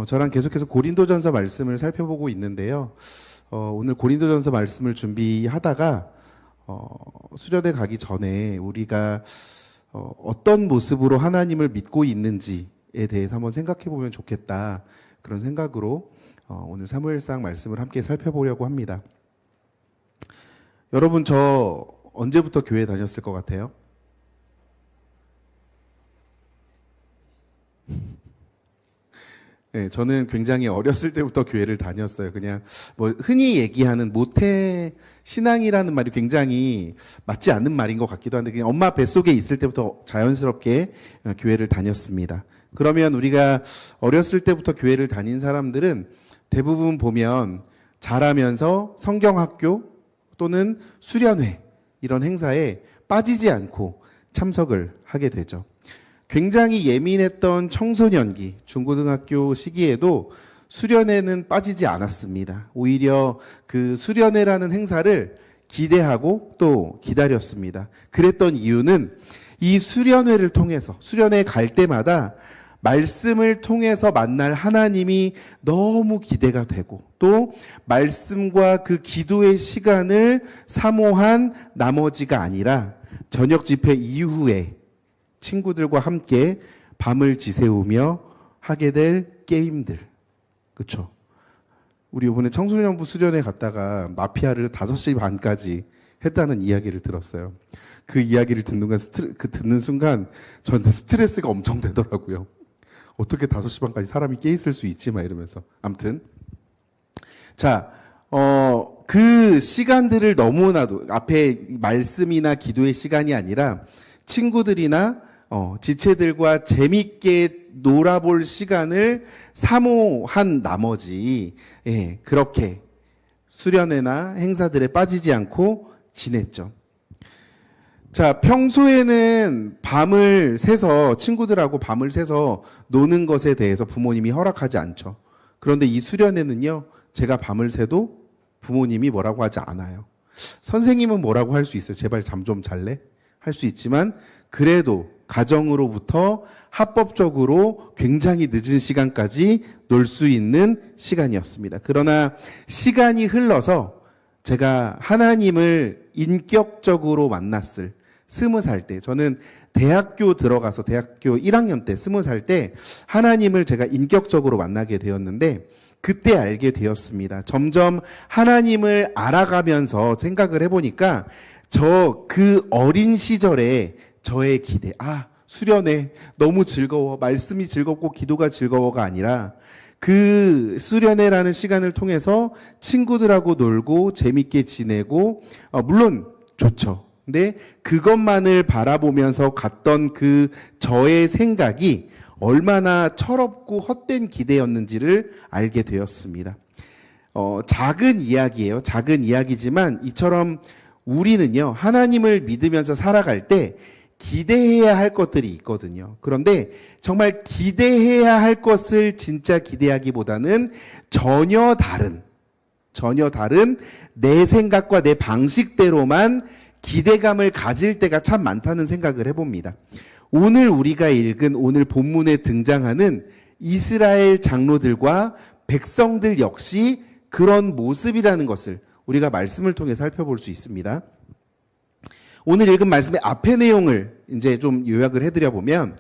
저랑 계속해서 고린도전서 말씀을 살펴보고 있는데요. 오늘 고린도전서 말씀을 준비하다가 수련회 가기 전에 우리가 어떤 모습으로 하나님을 믿고 있는지에 대해서 한번 생각해 보면 좋겠다. 그런 생각으로 오늘 사무엘상 말씀을 함께 살펴보려고 합니다. 여러분, 저 언제부터 교회 다녔을 것 같아요? 네, 저는 굉장히 어렸을 때부터 교회를 다녔어요. 그냥 뭐 흔히 얘기하는 모태 신앙이라는 말이 굉장히 맞지 않는 말인 것 같기도 한데 그냥 엄마 뱃속에 있을 때부터 자연스럽게 교회를 다녔습니다. 그러면 우리가 어렸을 때부터 교회를 다닌 사람들은 대부분 보면 자라면서 성경학교 또는 수련회 이런 행사에 빠지지 않고 참석을 하게 되죠. 굉장히 예민했던 청소년기, 중고등학교 시기에도 수련회는 빠지지 않았습니다. 오히려 그 수련회라는 행사를 기대하고 또 기다렸습니다. 그랬던 이유는 이 수련회를 통해서, 수련회 갈 때마다 말씀을 통해서 만날 하나님이 너무 기대가 되고 또 말씀과 그 기도의 시간을 사모한 나머지가 아니라 저녁 집회 이후에 친구들과 함께 밤을 지새우며 하게 될 게임들. 그쵸? 우리 이번에 청소년부 수련회 갔다가 마피아를 5시 반까지 했다는 이야기를 들었어요. 그 이야기를 듣는 순간 저한테 스트레스가 엄청 되더라고요. 어떻게 5시 반까지 사람이 깨 있을 수 있지? 막 이러면서. 아무튼. 자, 그 시간들을 너무나도 앞에 말씀이나 기도의 시간이 아니라 친구들이나 지체들과 재밌게 놀아볼 시간을 사모한 나머지 그렇게 수련회나 행사들에 빠지지 않고 지냈죠. 자, 평소에는 밤을 새서 친구들하고 밤을 새서 노는 것에 대해서 부모님이 허락하지 않죠. 그런데 이 수련회는요, 제가 밤을 새도 부모님이 뭐라고 하지 않아요. 선생님은 뭐라고 할 수 있어요. 제발 잠 좀 잘래? 할 수 있지만 그래도 가정으로부터 합법적으로 굉장히 늦은 시간까지 놀 수 있는 시간이었습니다. 그러나 시간이 흘러서 제가 하나님을 인격적으로 만났을 20살 때, 저는 대학교 들어가서 대학교 1학년 때 20살 때 하나님을 제가 인격적으로 만나게 되었는데 그때 알게 되었습니다. 점점 하나님을 알아가면서 생각을 해보니까 그 어린 시절에 저의 기대, 수련회 너무 즐거워, 말씀이 즐겁고 기도가 즐거워가 아니라 그 수련회라는 시간을 통해서 친구들하고 놀고 재밌게 지내고, 물론 좋죠. 근데 그것만을 바라보면서 갔던 그 저의 생각이 얼마나 철없고 헛된 기대였는지를 알게 되었습니다. 작은 이야기예요. 작은 이야기지만 이처럼 우리는요, 하나님을 믿으면서 살아갈 때 기대해야 할 것들이 있거든요. 그런데 정말 기대해야 할 것을 진짜 기대하기보다는 전혀 다른 내 생각과 내 방식대로만 기대감을 가질 때가 참 많다는 생각을 해봅니다. 오늘 우리가 읽은 오늘 본문에 등장하는 이스라엘 장로들과 백성들 역시 그런 모습이라는 것을 우리가 말씀을 통해 살펴볼 수 있습니다. 오늘 읽은 말씀의 앞의 내용을 이제 좀 요약을 해드려 보면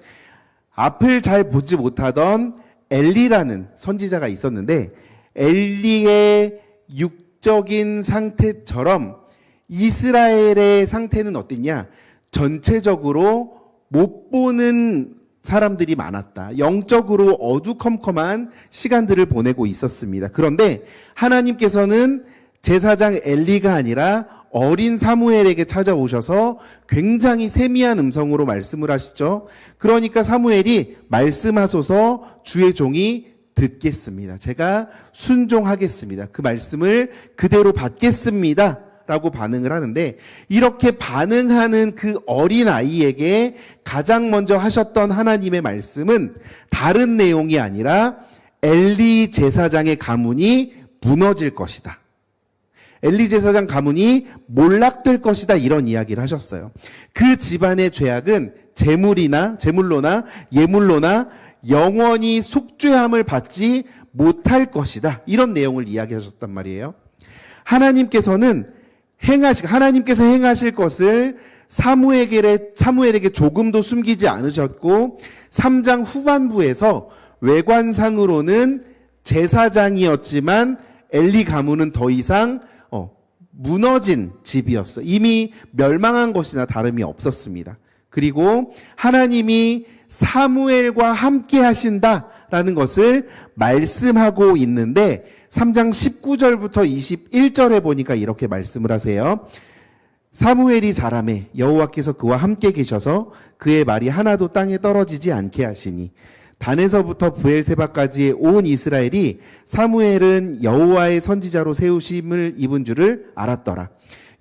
앞을 잘 보지 못하던 엘리라는 선지자가 있었는데 엘리의 육적인 상태처럼 이스라엘의 상태는 어땠냐? 전체적으로 못 보는 사람들이 많았다. 영적으로 어두컴컴한 시간들을 보내고 있었습니다. 그런데 하나님께서는 제사장 엘리가 아니라 어린 사무엘에게 찾아오셔서 굉장히 세미한 음성으로 말씀을 하시죠. 그러니까 사무엘이 말씀하소서 주의 종이 듣겠습니다. 제가 순종하겠습니다. 그 말씀을 그대로 받겠습니다. 라고 반응을 하는데 이렇게 반응하는 그 어린 아이에게 가장 먼저 하셨던 하나님의 말씀은 다른 내용이 아니라 엘리 제사장의 가문이 무너질 것이다. 엘리 제사장 가문이 몰락될 것이다. 이런 이야기를 하셨어요. 그 집안의 죄악은 제물로나 예물로나 영원히 속죄함을 받지 못할 것이다. 이런 내용을 이야기하셨단 말이에요. 하나님께서 행하실 것을 사무엘에게 조금도 숨기지 않으셨고 3장 후반부에서 외관상으로는 제사장이었지만 엘리 가문은 더 이상 무너진 집이었어. 이미 멸망한 것이나 다름이 없었습니다. 그리고 하나님이 사무엘과 함께 하신다라는 것을 말씀하고 있는데 3장 19절부터 21절에 보니까 이렇게 말씀을 하세요. 사무엘이 자라매 여호와께서 그와 함께 계셔서 그의 말이 하나도 땅에 떨어지지 않게 하시니 단에서부터 브엘세바까지의 온 이스라엘이 사무엘은 여호와의 선지자로 세우심을 입은 줄을 알았더라.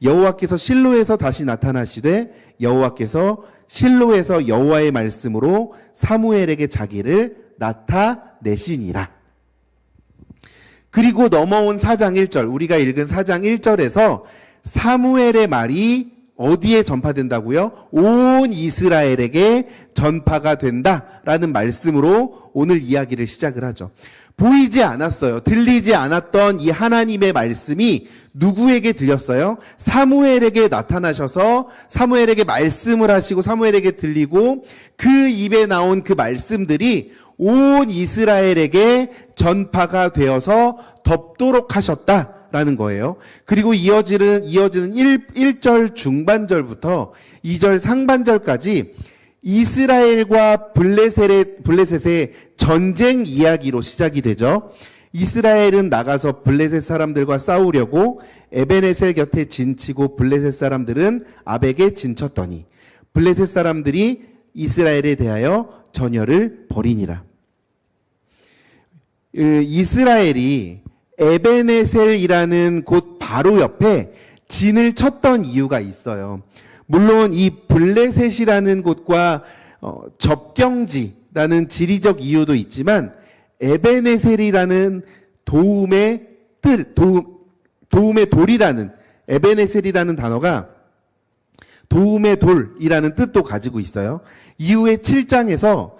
여호와께서 실로에서 다시 나타나시되 여호와께서 실로에서 여호와의 말씀으로 사무엘에게 자기를 나타내시니라. 그리고 넘어온 4장 1절, 우리가 읽은 4장 1절에서 사무엘의 말이 어디에 전파된다고요? 온 이스라엘에게 전파가 된다라는 말씀으로 오늘 이야기를 시작을 하죠. 보이지 않았어요. 들리지 않았던 이 하나님의 말씀이 누구에게 들렸어요? 사무엘에게 나타나셔서 사무엘에게 말씀을 하시고 사무엘에게 들리고 그 입에 나온 그 말씀들이 온 이스라엘에게 전파가 되어서 덮도록 하셨다라는 거예요. 그리고 이어지는 1절 중반절부터 2절 상반절까지 이스라엘과 블레셋의 전쟁 이야기로 시작이 되죠. 이스라엘은 나가서 블레셋 사람들과 싸우려고 에베네셀 곁에 진치고 블레셋 사람들은 아벡에 진쳤더니 블레셋 사람들이 이스라엘에 대하여 전열을 벌이니라. 이스라엘이 에베네셀이라는 곳 바로 옆에 진을 쳤던 이유가 있어요. 물론 이 블레셋이라는 곳과 접경지라는 지리적 이유도 있지만 에베네셀이라는 도움의 돌이라는 에베네셀이라는 단어가 도움의 돌이라는 뜻도 가지고 있어요. 이후에 7장에서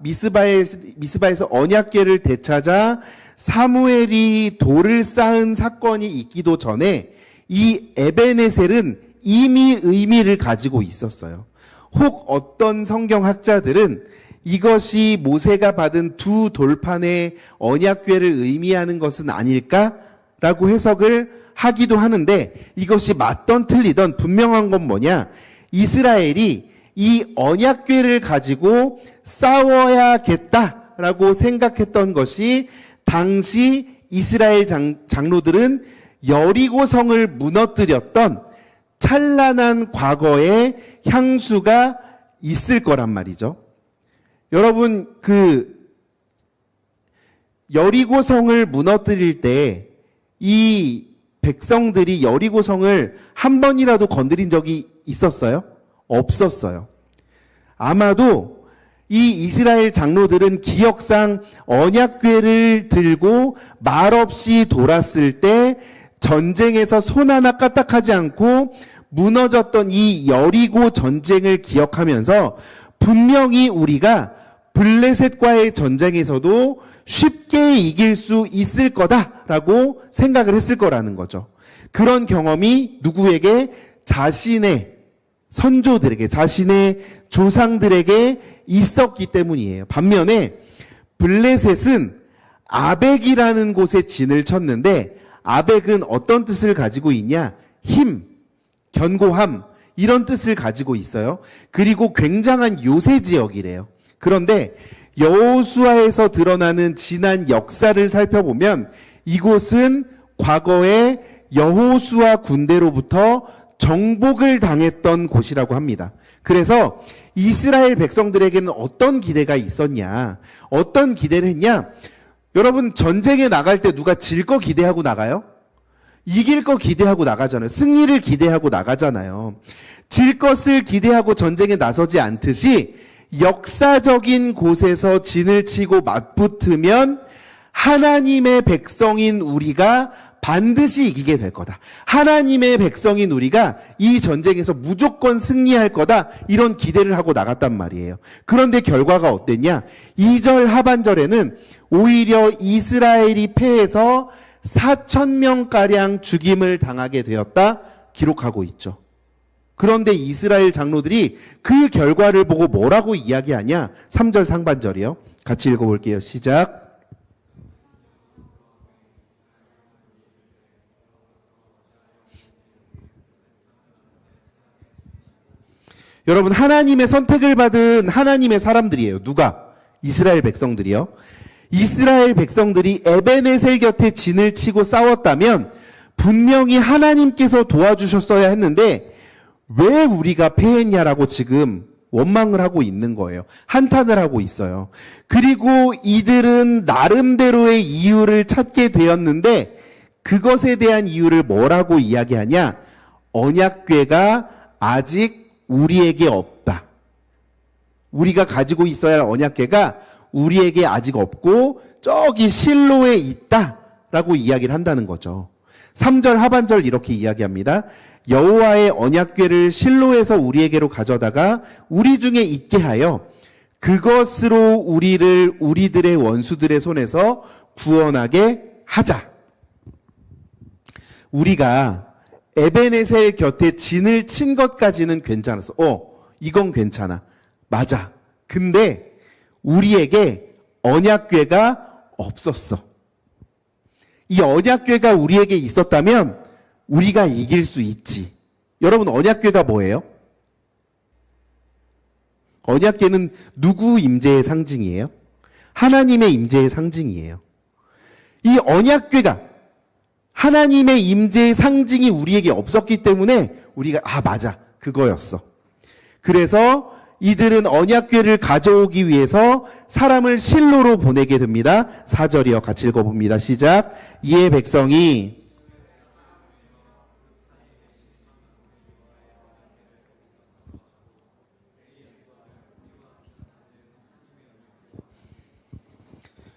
미스바에서 언약궤를 되찾아 사무엘이 돌을 쌓은 사건이 있기도 전에 이 에베네셀은 이미 의미를 가지고 있었어요. 혹 어떤 성경학자들은 이것이 모세가 받은 두 돌판의 언약궤를 의미하는 것은 아닐까라고 해석을 하기도 하는데 이것이 맞던 틀리던 분명한 건 뭐냐? 이스라엘이 이 언약궤를 가지고 싸워야겠다라고 생각했던 것이 당시 이스라엘 장로들은 여리고성을 무너뜨렸던 찬란한 과거의 향수가 있을 거란 말이죠. 여러분, 여리고성을 무너뜨릴 때 이 백성들이 여리고성을 한 번이라도 건드린 적이 있었어요? 없었어요. 아마도 이 이스라엘 장로들은 기억상 언약궤를 들고 말없이 돌았을 때 전쟁에서 손 하나 까딱하지 않고 무너졌던 이 여리고 전쟁을 기억하면서 분명히 우리가 블레셋과의 전쟁에서도 쉽게 이길 수 있을 거다라고 생각을 했을 거라는 거죠. 그런 경험이 누구에게? 자신의 선조들에게, 자신의 조상들에게 있었기 때문이에요. 반면에 블레셋은 아벡이라는 곳에 진을 쳤는데 아벡은 어떤 뜻을 가지고 있냐? 힘, 견고함, 이런 뜻을 가지고 있어요. 그리고 굉장한 요새 지역이래요. 그런데 여호수아에서 드러나는 지난 역사를 살펴보면 이곳은 과거에 여호수아 군대로부터 정복을 당했던 곳이라고 합니다. 그래서 이스라엘 백성들에게는 어떤 기대가 있었냐? 어떤 기대를 했냐? 여러분, 전쟁에 나갈 때 누가 질 거 기대하고 나가요? 이길 거 기대하고 나가잖아요. 승리를 기대하고 나가잖아요. 질 것을 기대하고 전쟁에 나서지 않듯이 역사적인 곳에서 진을 치고 맞붙으면 하나님의 백성인 우리가 반드시 이기게 될 거다. 하나님의 백성인 우리가 이 전쟁에서 무조건 승리할 거다. 이런 기대를 하고 나갔단 말이에요. 그런데 결과가 어땠냐? 2절 하반절에는 오히려 이스라엘이 패해서 4,000명가량 죽임을 당하게 되었다 기록하고 있죠. 그런데 이스라엘 장로들이 그 결과를 보고 뭐라고 이야기하냐? 3절 상반절이요. 같이 읽어볼게요. 시작. 여러분, 하나님의 선택을 받은 하나님의 사람들이에요. 누가? 이스라엘 백성들이요. 이스라엘 백성들이 에베네셀 곁에 진을 치고 싸웠다면 분명히 하나님께서 도와주셨어야 했는데 왜 우리가 패했냐라고 지금 원망을 하고 있는 거예요. 한탄을 하고 있어요. 그리고 이들은 나름대로의 이유를 찾게 되었는데 그것에 대한 이유를 뭐라고 이야기하냐? 언약궤가 아직 우리에게 없다. 우리가 가지고 있어야 할 언약궤가 우리에게 아직 없고 저기 실로에 있다라고 이야기를 한다는 거죠. 3절 하반절 이렇게 이야기합니다. 여호와의 언약궤를 실로에서 우리에게로 가져다가 우리 중에 있게 하여 그것으로 우리를 우리들의 원수들의 손에서 구원하게 하자. 우리가 에베네셀 곁에 진을 친 것까지는 괜찮았어. 이건 괜찮아. 맞아. 근데 우리에게 언약궤가 없었어. 이 언약궤가 우리에게 있었다면 우리가 이길 수 있지. 여러분, 언약궤가 뭐예요? 언약궤는 누구 임재의 상징이에요? 하나님의 임재의 상징이에요. 이 언약궤가 하나님의 임재의 상징이 우리에게 없었기 때문에 우리가 맞아. 그거였어. 그래서 이들은 언약궤를 가져오기 위해서 사람을 실로로 보내게 됩니다. 4절이요. 같이 읽어봅니다. 시작. 이에 백성이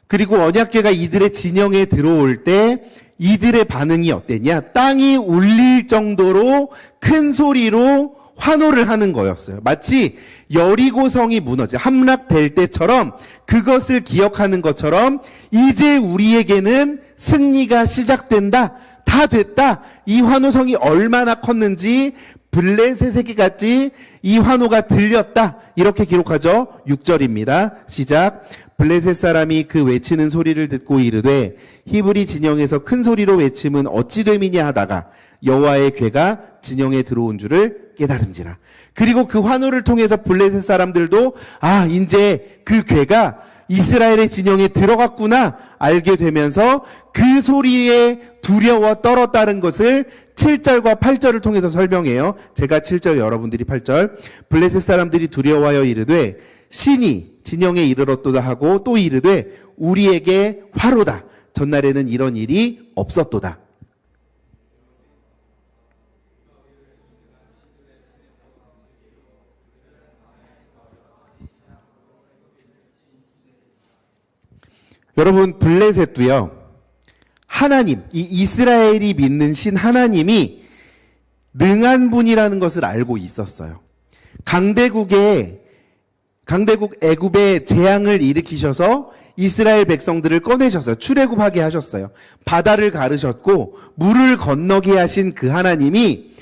그리고 언약궤가 이들의 진영에 들어올 때 이들의 반응이 어땠냐? 땅이 울릴 정도로 큰 소리로 환호를 하는 거였어요. 마치 여리고성이 무너져 함락될 때처럼 그것을 기억하는 것처럼 이제 우리에게는 승리가 시작된다. 다 됐다. 이 환호성이 얼마나 컸는지 블레셋에게 같이 이 환호가 들렸다. 이렇게 기록하죠. 6절입니다. 시작. 블레셋 사람이 그 외치는 소리를 듣고 이르되 히브리 진영에서 큰 소리로 외침은 어찌 됨이냐 하다가 여호와의 궤가 진영에 들어온 줄을 깨달은지라. 그리고 그 환호를 통해서 블레셋 사람들도 이제 그 궤가 이스라엘의 진영에 들어갔구나 알게 되면서 그 소리에 두려워 떨었다는 것을 7절과 8절을 통해서 설명해요. 제가 7절, 여러분들이 8절. 블레셋 사람들이 두려워하여 이르되 신이 진영에 이르렀도다 하고 또 이르되 우리에게 화로다. 전날에는 이런 일이 없었도다. 여러분, 블레셋도요, 하나님, 이 이스라엘이 믿는 신 하나님이 능한 분이라는 것을 알고 있었어요. 강대국 애굽에 재앙을 일으키셔서 이스라엘 백성들을 꺼내셔서 출애굽하게 하셨어요. 바다를 가르셨고 물을 건너게 하신 그 하나님이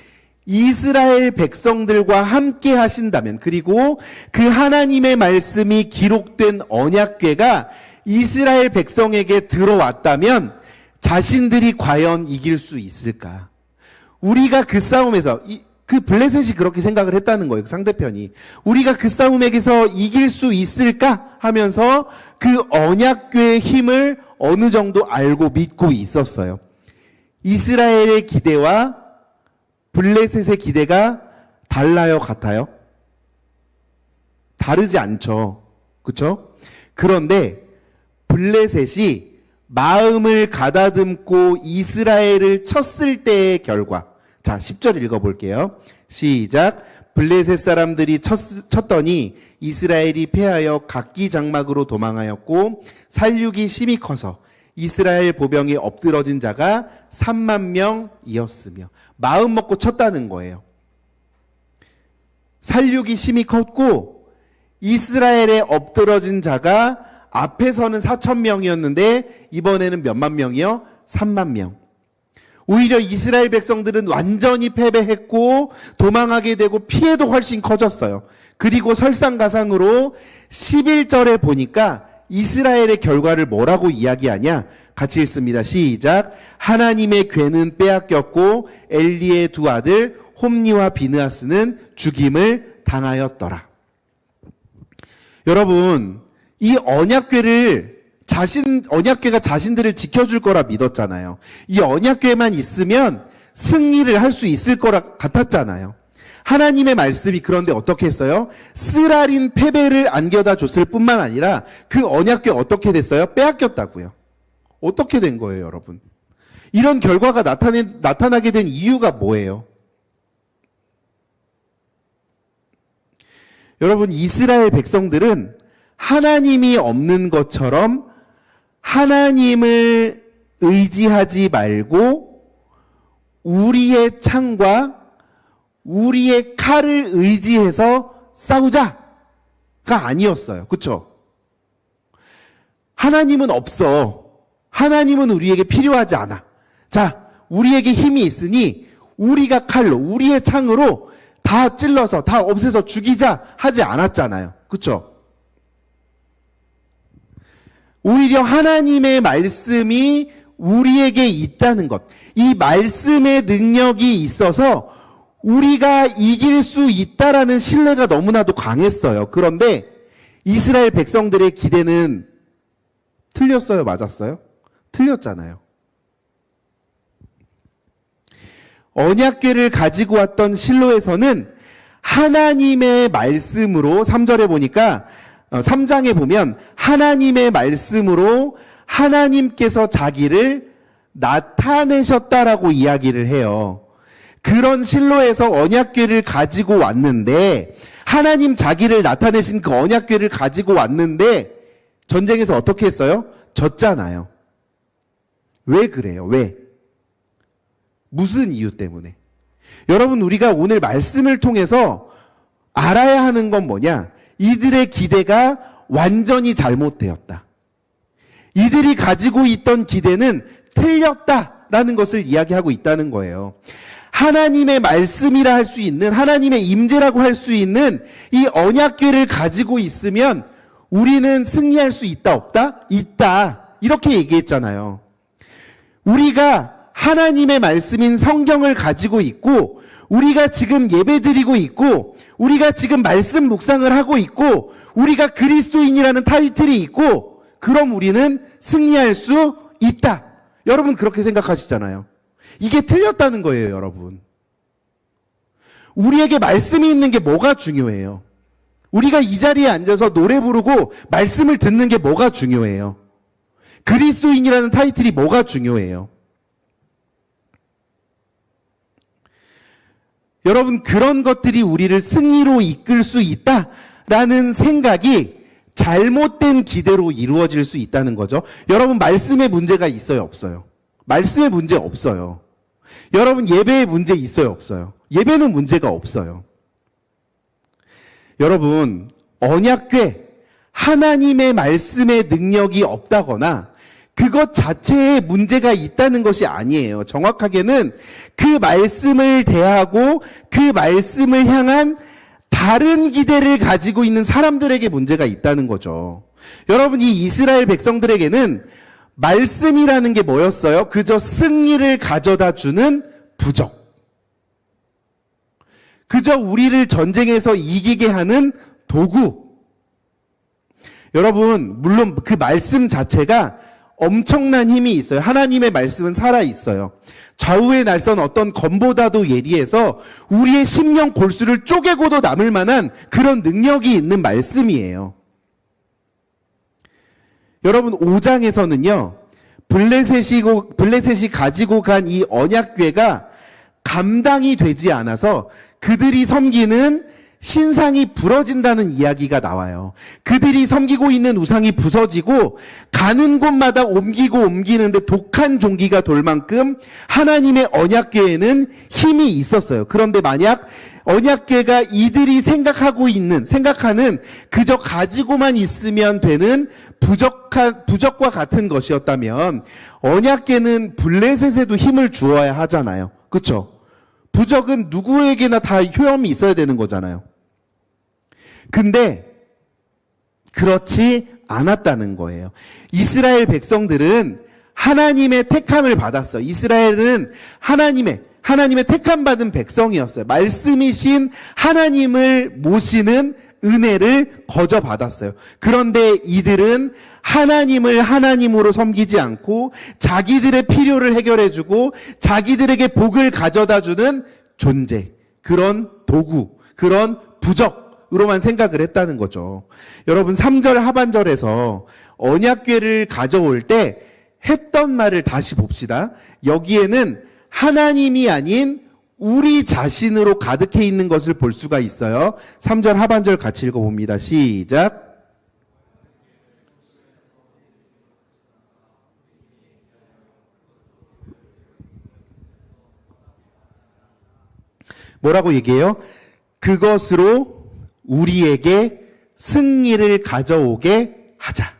이스라엘 백성들과 함께 하신다면, 그리고 그 하나님의 말씀이 기록된 언약궤가 이스라엘 백성에게 들어왔다면 자신들이 과연 이길 수 있을까? 우리가 그 싸움에서 그 블레셋이 그렇게 생각을 했다는 거예요. 그 상대편이. 우리가 그 싸움에게서 이길 수 있을까 하면서 그 언약궤의 힘을 어느 정도 알고 믿고 있었어요. 이스라엘의 기대와 블레셋의 기대가 달라요, 같아요? 다르지 않죠. 그렇죠? 그런데 블레셋이 마음을 가다듬고 이스라엘을 쳤을 때의 결과. 자, 10절 읽어볼게요. 시작. 블레셋 사람들이 쳤더니 이스라엘이 패하여 각기 장막으로 도망하였고 살육이 심히 커서 이스라엘 보병에 엎드러진 자가 3만 명이었으며 마음 먹고 쳤다는 거예요. 살육이 심히 컸고 이스라엘에 엎드러진 자가 앞에서는 4천 명이었는데 이번에는 몇만 명이요? 3만 명. 오히려 이스라엘 백성들은 완전히 패배했고 도망하게 되고 피해도 훨씬 커졌어요. 그리고 설상가상으로 11절에 보니까 이스라엘의 결과를 뭐라고 이야기하냐? 같이 읽습니다. 시작. 하나님의 궤는 빼앗겼고 엘리의 두 아들 홈니와 비느하스는 죽임을 당하였더라. 여러분, 이 언약궤가 자신들을 지켜줄 거라 믿었잖아요. 이 언약궤만 있으면 승리를 할 수 있을 거라 같았잖아요. 하나님의 말씀이 그런데 어떻게 했어요? 쓰라린 패배를 안겨다 줬을 뿐만 아니라 그 언약궤 어떻게 됐어요? 빼앗겼다고요. 어떻게 된 거예요, 여러분? 이런 결과가 나타나게 된 이유가 뭐예요? 여러분, 이스라엘 백성들은 하나님이 없는 것처럼 하나님을 의지하지 말고 우리의 창과 우리의 칼을 의지해서 싸우자가 아니었어요. 그렇죠? 하나님은 없어. 하나님은 우리에게 필요하지 않아. 자, 우리에게 힘이 있으니 우리가 칼로, 우리의 창으로 다 찔러서, 다 없애서 죽이자 하지 않았잖아요. 그렇죠? 오히려 하나님의 말씀이 우리에게 있다는 것. 이 말씀의 능력이 있어서 우리가 이길 수 있다라는 신뢰가 너무나도 강했어요. 그런데 이스라엘 백성들의 기대는 틀렸어요? 맞았어요? 틀렸잖아요. 언약궤를 가지고 왔던 실로에서는 하나님의 말씀으로 3절에 보니까 3장에 보면 하나님의 말씀으로 하나님께서 자기를 나타내셨다라고 이야기를 해요. 그런 실로에서 언약궤를 가지고 왔는데 하나님 자기를 나타내신 그 언약궤를 가지고 왔는데 전쟁에서 어떻게 했어요? 졌잖아요. 왜 그래요? 왜? 무슨 이유 때문에? 여러분, 우리가 오늘 말씀을 통해서 알아야 하는 건 뭐냐? 이들의 기대가 완전히 잘못되었다. 이들이 가지고 있던 기대는 틀렸다라는 것을 이야기하고 있다는 거예요. 하나님의 말씀이라 할 수 있는, 하나님의 임재라고 할 수 있는 이 언약궤를 가지고 있으면 우리는 승리할 수 있다, 없다? 있다. 이렇게 얘기했잖아요. 우리가 하나님의 말씀인 성경을 가지고 있고, 우리가 지금 예배드리고 있고, 우리가 지금 말씀 묵상을 하고 있고, 우리가 그리스도인이라는 타이틀이 있고, 그럼 우리는 승리할 수 있다. 여러분 그렇게 생각하시잖아요. 이게 틀렸다는 거예요, 여러분. 우리에게 말씀이 있는 게 뭐가 중요해요? 우리가 이 자리에 앉아서 노래 부르고 말씀을 듣는 게 뭐가 중요해요? 그리스도인이라는 타이틀이 뭐가 중요해요? 여러분, 그런 것들이 우리를 승리로 이끌 수 있다라는 생각이 잘못된 기대로 이루어질 수 있다는 거죠. 여러분, 말씀에 문제가 있어요, 없어요? 말씀에 문제 없어요. 여러분, 예배에 문제 있어요, 없어요? 예배는 문제가 없어요. 여러분, 언약궤, 하나님의 말씀의 능력이 없다거나 그것 자체에 문제가 있다는 것이 아니에요. 정확하게는 그 말씀을 대하고 그 말씀을 향한 다른 기대를 가지고 있는 사람들에게 문제가 있다는 거죠. 여러분, 이 이스라엘 백성들에게는 말씀이라는 게 뭐였어요? 그저 승리를 가져다 주는 부적. 그저 우리를 전쟁에서 이기게 하는 도구. 여러분, 물론 그 말씀 자체가 엄청난 힘이 있어요. 하나님의 말씀은 살아있어요. 좌우의 날선 어떤 검보다도 예리해서 우리의 심령 골수를 쪼개고도 남을 만한 그런 능력이 있는 말씀이에요. 여러분, 5장에서는요, 블레셋이 가지고 간 이 언약궤가 감당이 되지 않아서 그들이 섬기는 신상이 부러진다는 이야기가 나와요. 그들이 섬기고 있는 우상이 부서지고 가는 곳마다 옮기는데 독한 종기가 돌 만큼 하나님의 언약궤에는 힘이 있었어요. 그런데 만약 언약궤가 이들이 생각하는 그저 가지고만 있으면 되는 부적과 같은 것이었다면 언약궤는 블레셋에도 힘을 주어야 하잖아요. 그렇죠? 부적은 누구에게나 다 효험이 있어야 되는 거잖아요. 근데 그렇지 않았다는 거예요. 이스라엘 백성들은 하나님의 택함을 받았어요. 이스라엘은 하나님의 택함 받은 백성이었어요. 말씀이신 하나님을 모시는 은혜를 거저 받았어요. 그런데 이들은 하나님을 하나님으로 섬기지 않고 자기들의 필요를 해결해주고 자기들에게 복을 가져다주는 존재, 그런 도구, 그런 부적으로만 생각을 했다는 거죠. 여러분 3절 하반절에서 언약궤를 가져올 때 했던 말을 다시 봅시다. 여기에는 하나님이 아닌 우리 자신으로 가득해 있는 것을 볼 수가 있어요. 3절 하반절 같이 읽어봅니다. 시작. 뭐라고 얘기해요? 그것으로 우리에게 승리를 가져오게 하자.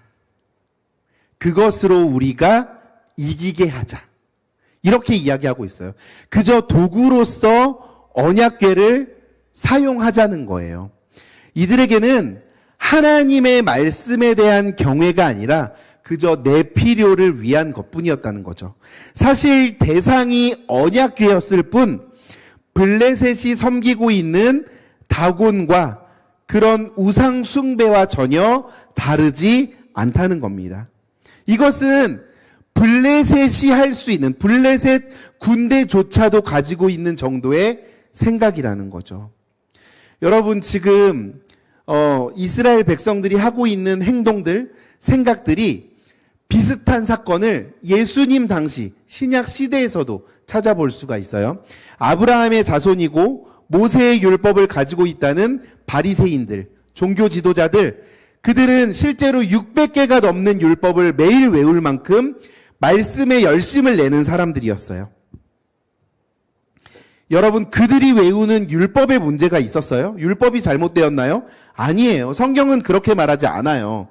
그것으로 우리가 이기게 하자. 이렇게 이야기하고 있어요. 그저 도구로서 언약궤를 사용하자는 거예요. 이들에게는 하나님의 말씀에 대한 경외가 아니라 그저 내 필요를 위한 것뿐이었다는 거죠. 사실 대상이 언약궤였을 뿐 블레셋이 섬기고 있는 다곤과 그런 우상 숭배와 전혀 다르지 않다는 겁니다. 이것은 블레셋이 할 수 있는, 블레셋 군대조차도 가지고 있는 정도의 생각이라는 거죠. 여러분 지금 이스라엘 백성들이 하고 있는 행동들, 생각들이 비슷한 사건을 예수님 당시 신약 시대에서도 찾아볼 수가 있어요. 아브라함의 자손이고 모세의 율법을 가지고 있다는 바리새인들, 종교 지도자들, 그들은 실제로 600개가 넘는 율법을 매일 외울 만큼 말씀에 열심을 내는 사람들이었어요. 여러분, 그들이 외우는 율법에 문제가 있었어요? 율법이 잘못되었나요? 아니에요. 성경은 그렇게 말하지 않아요.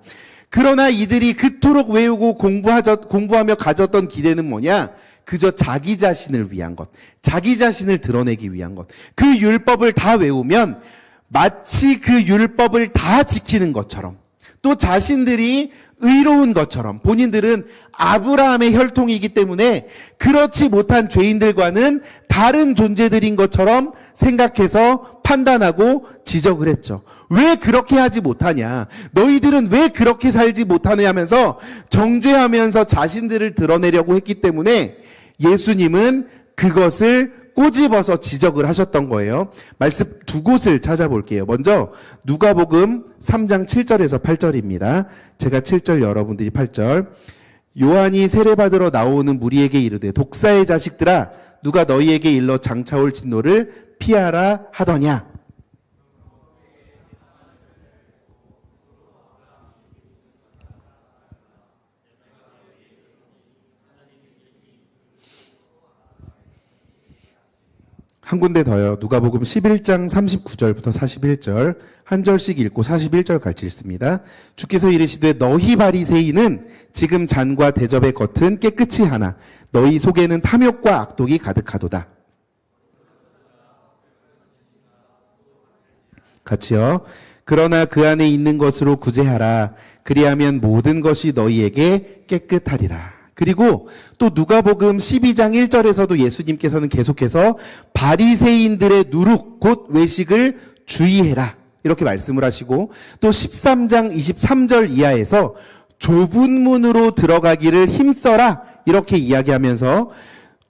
그러나 이들이 그토록 외우고 공부하며 가졌던 기대는 뭐냐? 그저 자기 자신을 위한 것, 자기 자신을 드러내기 위한 것. 그 율법을 다 외우면 마치 그 율법을 다 지키는 것처럼, 또 자신들이 의로운 것처럼, 본인들은 아브라함의 혈통이기 때문에 그렇지 못한 죄인들과는 다른 존재들인 것처럼 생각해서 판단하고 지적을 했죠. 왜 그렇게 하지 못하냐? 너희들은 왜 그렇게 살지 못하냐 하면서 정죄하면서 자신들을 드러내려고 했기 때문에 예수님은 그것을 꼬집어서 지적을 하셨던 거예요. 말씀 두 곳을 찾아볼게요. 먼저 누가복음 3장 7절에서 8절입니다. 제가 7절, 여러분들이 8절. 요한이 세례받으러 나오는 무리에게 이르되 독사의 자식들아 누가 너희에게 일러 장차올 진노를 피하라 하더냐. 한 군데 더요. 누가복음 11장 39절부터 41절 한 절씩 읽고 41절 같이 읽습니다. 주께서 이르시되 너희 바리새인은 지금 잔과 대접의 겉은 깨끗이 하나 너희 속에는 탐욕과 악독이 가득하도다. 같이요. 그러나 그 안에 있는 것으로 구제하라. 그리하면 모든 것이 너희에게 깨끗하리라. 그리고 또 누가복음 12장 1절에서도 예수님께서는 계속해서 바리새인들의 누룩 곧 외식을 주의해라 이렇게 말씀을 하시고, 또 13장 23절 이하에서 좁은 문으로 들어가기를 힘써라 이렇게 이야기하면서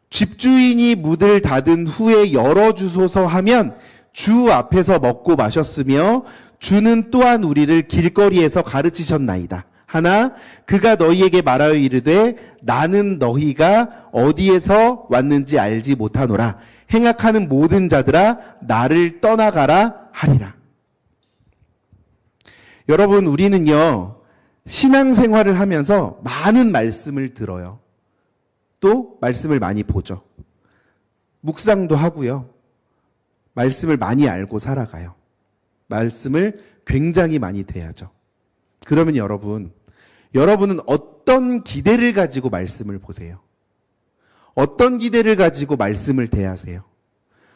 집주인이 문을 닫은 후에 열어주소서 하면 주 앞에서 먹고 마셨으며 주는 또한 우리를 길거리에서 가르치셨나이다. 하나 그가 너희에게 말하여 이르되 나는 너희가 어디에서 왔는지 알지 못하노라. 행악하는 모든 자들아 나를 떠나가라 하리라. 여러분, 우리는요, 신앙생활을 하면서 많은 말씀을 들어요. 또 말씀을 많이 보죠. 묵상도 하고요. 말씀을 많이 알고 살아가요. 말씀을 굉장히 많이 대하죠. 그러면 여러분은 어떤 기대를 가지고 말씀을 보세요? 어떤 기대를 가지고 말씀을 대하세요?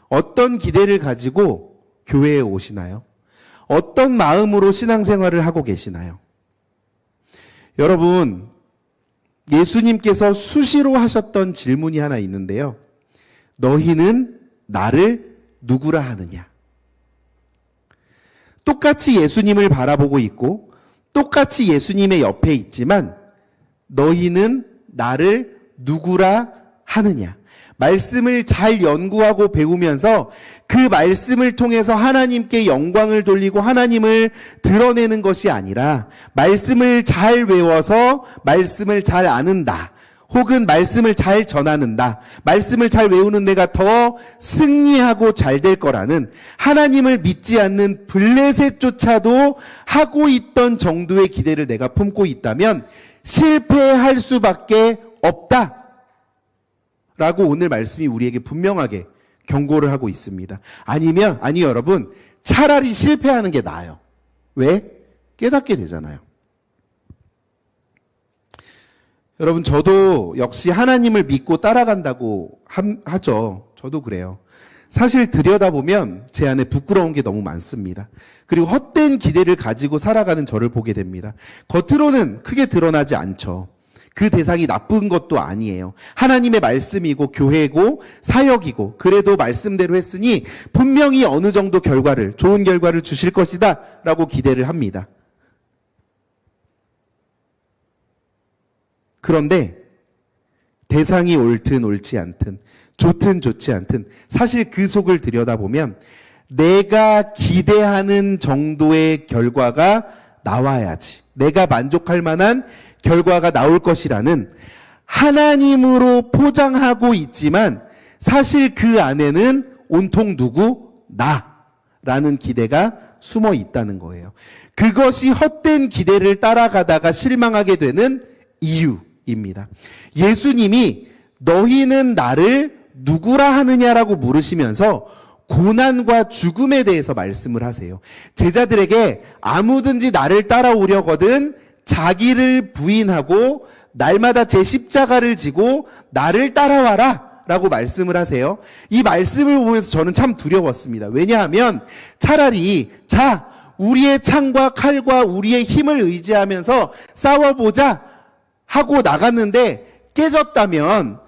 어떤 기대를 가지고 교회에 오시나요? 어떤 마음으로 신앙생활을 하고 계시나요? 여러분, 예수님께서 수시로 하셨던 질문이 하나 있는데요. 너희는 나를 누구라 하느냐? 똑같이 예수님을 바라보고 있고 똑같이 예수님의 옆에 있지만 너희는 나를 누구라 하느냐? 말씀을 잘 연구하고 배우면서 그 말씀을 통해서 하나님께 영광을 돌리고 하나님을 드러내는 것이 아니라 말씀을 잘 외워서 말씀을 잘 아는다. 혹은 말씀을 잘 전하는다. 말씀을 잘 외우는 내가 더 승리하고 잘 될 거라는 하나님을 믿지 않는 블레셋조차도 하고 있던 정도의 기대를 내가 품고 있다면 실패할 수밖에 없다. 라고 오늘 말씀이 우리에게 분명하게 경고를 하고 있습니다. 아니 여러분, 차라리 실패하는 게 나아요. 왜? 깨닫게 되잖아요. 여러분, 저도 역시 하나님을 믿고 따라간다고 하죠. 저도 그래요. 사실 들여다보면 제 안에 부끄러운 게 너무 많습니다. 그리고 헛된 기대를 가지고 살아가는 저를 보게 됩니다. 겉으로는 크게 드러나지 않죠. 그 대상이 나쁜 것도 아니에요. 하나님의 말씀이고 교회고 사역이고 그래도 말씀대로 했으니 분명히 어느 정도 좋은 결과를 주실 것이다 라고 기대를 합니다. 그런데 대상이 옳든 옳지 않든 좋든 좋지 않든 사실 그 속을 들여다보면 내가 기대하는 정도의 결과가 나와야지, 내가 만족할 만한 결과가 나올 것이라는 하나님으로 포장하고 있지만 사실 그 안에는 온통 누구? 나라는 기대가 숨어 있다는 거예요. 그것이 헛된 기대를 따라가다가 실망하게 되는 이유입니다. 예수님이 너희는 나를 누구라 하느냐라고 물으시면서 고난과 죽음에 대해서 말씀을 하세요. 제자들에게 아무든지 나를 따라오려거든 자기를 부인하고 날마다 제 십자가를 지고 나를 따라와라 라고 말씀을 하세요. 이 말씀을 보면서 저는 참 두려웠습니다. 왜냐하면 차라리 우리의 창과 칼과 우리의 힘을 의지하면서 싸워보자 하고 나갔는데 깨졌다면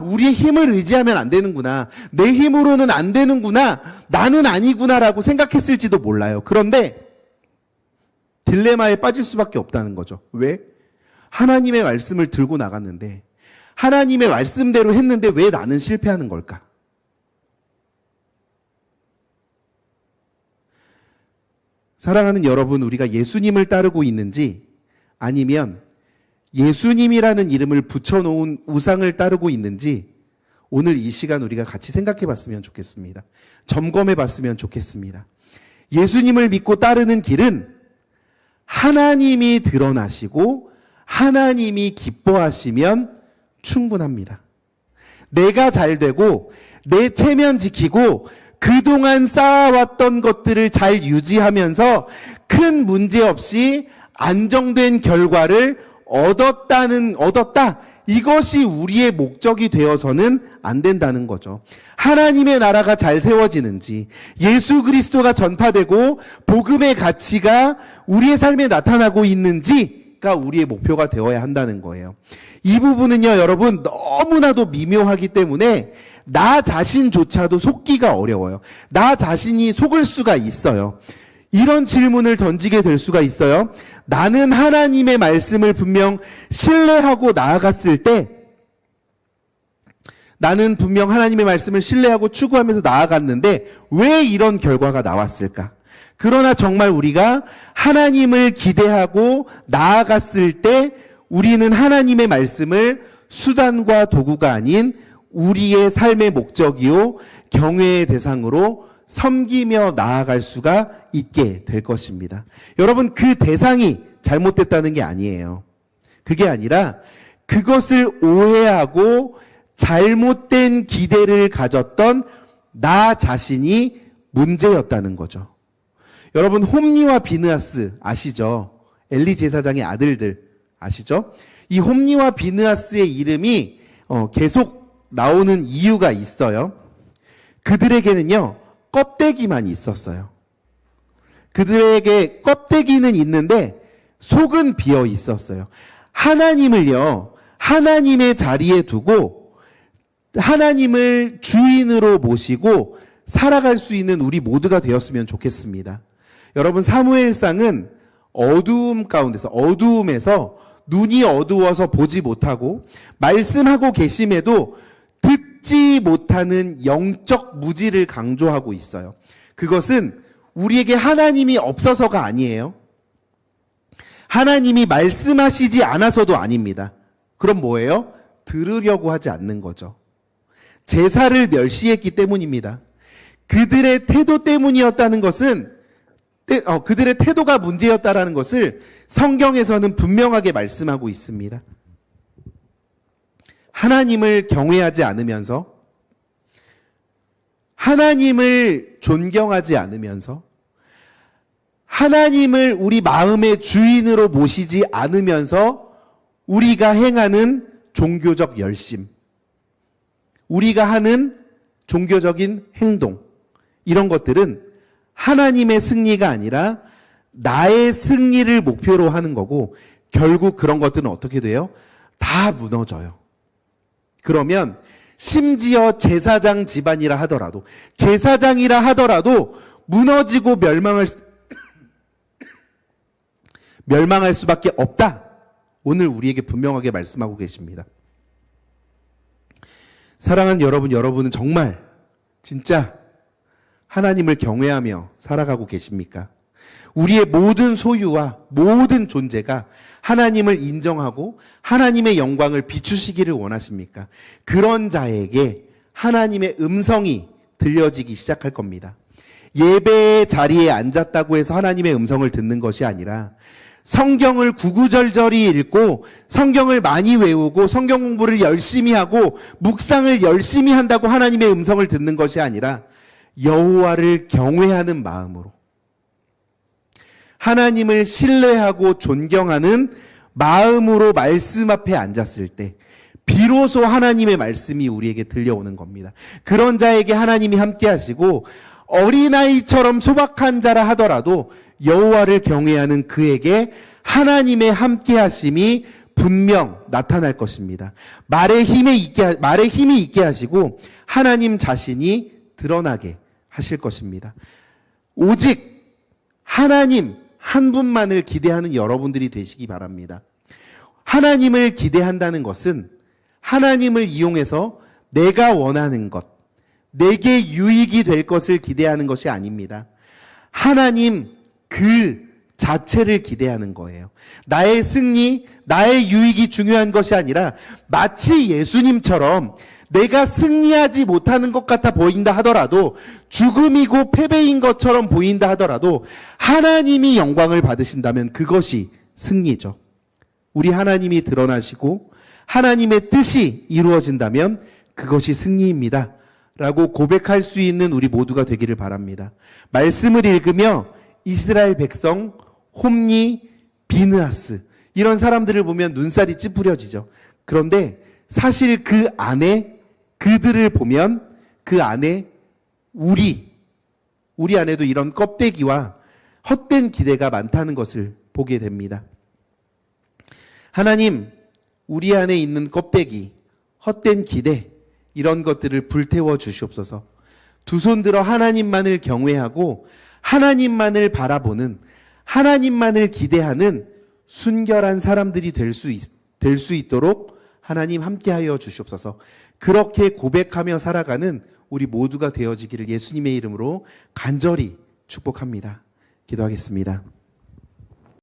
우리의 힘을 의지하면 안 되는구나, 내 힘으로는 안 되는구나, 나는 아니구나라고 생각했을지도 몰라요. 그런데 딜레마에 빠질 수밖에 없다는 거죠. 왜? 하나님의 말씀을 들고 나갔는데 하나님의 말씀대로 했는데 왜 나는 실패하는 걸까? 사랑하는 여러분, 우리가 예수님을 따르고 있는지 아니면 예수님이라는 이름을 붙여놓은 우상을 따르고 있는지 오늘 이 시간 우리가 같이 생각해 봤으면 좋겠습니다. 점검해 봤으면 좋겠습니다. 예수님을 믿고 따르는 길은 하나님이 드러나시고 하나님이 기뻐하시면 충분합니다. 내가 잘 되고 내 체면 지키고 그동안 쌓아왔던 것들을 잘 유지하면서 큰 문제 없이 안정된 결과를 얻었다. 이것이 우리의 목적이 되어서는 안 된다는 거죠. 하나님의 나라가 잘 세워지는지, 예수 그리스도가 전파되고 복음의 가치가 우리의 삶에 나타나고 있는지가 우리의 목표가 되어야 한다는 거예요. 이 부분은요, 여러분, 너무나도 미묘하기 때문에 나 자신조차도 속기가 어려워요. 나 자신이 속을 수가 있어요. 이런 질문을 던지게 될 수가 있어요. 나는 하나님의 말씀을 분명 신뢰하고 나아갔을 때, 나는 분명 하나님의 말씀을 신뢰하고 추구하면서 나아갔는데 왜 이런 결과가 나왔을까? 그러나 정말 우리가 하나님을 기대하고 나아갔을 때 우리는 하나님의 말씀을 수단과 도구가 아닌 우리의 삶의 목적이요 경외의 대상으로 섬기며 나아갈 수가 있게 될 것입니다. 여러분, 그 대상이 잘못됐다는 게 아니에요. 그게 아니라 그것을 오해하고 잘못된 기대를 가졌던 나 자신이 문제였다는 거죠. 여러분, 홈리와 비느하스 아시죠? 엘리 제사장의 아들들 아시죠? 이 홈리와 비느하스의 이름이 계속 나오는 이유가 있어요. 그들에게는요, 껍데기만 있었어요. 그들에게 껍데기는 있는데 속은 비어 있었어요. 하나님을요, 하나님의 자리에 두고 하나님을 주인으로 모시고 살아갈 수 있는 우리 모두가 되었으면 좋겠습니다. 여러분, 사무엘상은 어두움 가운데서, 어두움에서 눈이 어두워서 보지 못하고 말씀하고 계심에도 듣지 못하는 영적 무지를 강조하고 있어요. 그것은 우리에게 하나님이 없어서가 아니에요. 하나님이 말씀하시지 않아서도 아닙니다. 그럼 뭐예요? 들으려고 하지 않는 거죠. 제사를 멸시했기 때문입니다. 그들의 태도 때문이었다는 것은 그들의 태도가 문제였다라는 것을 성경에서는 분명하게 말씀하고 있습니다. 하나님을 경외하지 않으면서, 하나님을 존경하지 않으면서, 하나님을 우리 마음의 주인으로 모시지 않으면서 우리가 행하는 종교적 열심, 우리가 하는 종교적인 행동, 이런 것들은 하나님의 승리가 아니라 나의 승리를 목표로 하는 거고, 결국 그런 것들은 어떻게 돼요? 다 무너져요. 그러면 심지어 제사장 집안이라 하더라도, 제사장이라 하더라도 무너지고 멸망할 수밖에 없다. 오늘 우리에게 분명하게 말씀하고 계십니다. 사랑하는 여러분, 여러분은 정말 진짜 하나님을 경외하며 살아가고 계십니까? 우리의 모든 소유와 모든 존재가 하나님을 인정하고 하나님의 영광을 비추시기를 원하십니까? 그런 자에게 하나님의 음성이 들려지기 시작할 겁니다. 예배의 자리에 앉았다고 해서 하나님의 음성을 듣는 것이 아니라 성경을 구구절절히 읽고 성경을 많이 외우고 성경 공부를 열심히 하고 묵상을 열심히 한다고 하나님의 음성을 듣는 것이 아니라 여호와를 경외하는 마음으로, 하나님을 신뢰하고 존경하는 마음으로 말씀 앞에 앉았을 때 비로소 하나님의 말씀이 우리에게 들려오는 겁니다. 그런 자에게 하나님이 함께 하시고, 어린아이처럼 소박한 자라 하더라도 여호와를 경외하는 그에게 하나님의 함께 하심이 분명 나타날 것입니다. 말에 힘이 있게 하시고 하나님 자신이 드러나게 하실 것입니다. 오직 하나님 한 분만을 기대하는 여러분들이 되시기 바랍니다. 하나님을 기대한다는 것은 하나님을 이용해서 내가 원하는 것, 내게 유익이 될 것을 기대하는 것이 아닙니다. 하나님 그 자체를 기대하는 거예요. 나의 승리, 나의 유익이 중요한 것이 아니라 마치 예수님처럼 내가 승리하지 못하는 것 같아 보인다 하더라도, 죽음이고 패배인 것처럼 보인다 하더라도 하나님이 영광을 받으신다면 그것이 승리죠. 우리 하나님이 드러나시고 하나님의 뜻이 이루어진다면 그것이 승리입니다 라고 고백할 수 있는 우리 모두가 되기를 바랍니다. 말씀을 읽으며 이스라엘 백성, 홈리, 비느하스, 이런 사람들을 보면 눈살이 찌푸려지죠. 그런데 사실 그 안에, 그들을 보면 그 안에 우리 안에도 이런 껍데기와 헛된 기대가 많다는 것을 보게 됩니다. 하나님, 우리 안에 있는 껍데기, 헛된 기대, 이런 것들을 불태워 주시옵소서. 두 손 들어 하나님만을 경외하고 하나님만을 바라보는, 하나님만을 기대하는 순결한 사람들이 될 수 있도록 하나님 함께하여 주시옵소서. 그렇게 고백하며 살아가는 우리 모두가 되어지기를 예수님의 이름으로 간절히 축복합니다. 기도하겠습니다.